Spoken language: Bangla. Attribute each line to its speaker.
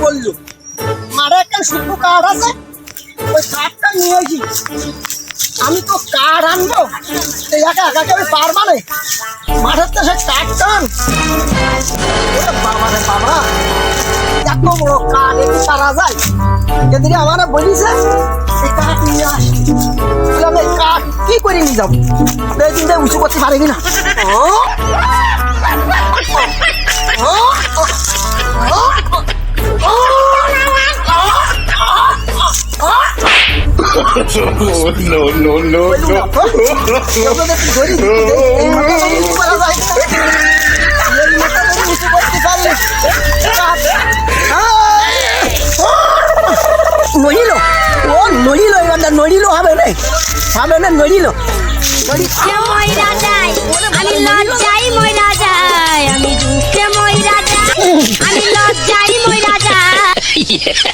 Speaker 1: বললো মারে একটা শুকনো কাঠ আছে, ওই কাঠটা নিয়ে আসি। আমি তো কাঠ আনবো, একা একা আমি পারবা না, মাঠের তো সে কাঠ টান। বাবা রে বাবা, এত বড় কাঠ একটু পারা যায়? যেদিকে আমার বলিছে এই কাঠ নিয়ে আসি, আমি এই কাঠ কি করে নিয়ে যাবো? এই দিনটা উঁচু করতে পারিনি না।
Speaker 2: No, no, no, no. নড়িল, ও নড়িল, এবার নড়িল হবে না, হবে না, নড়িল।
Speaker 3: ময়রা যায়, আমি লজ্জাই ময়রা যায়, আমি দুঃখে ময়রা যায়, আমি লজ্জাই ময়রা যায়।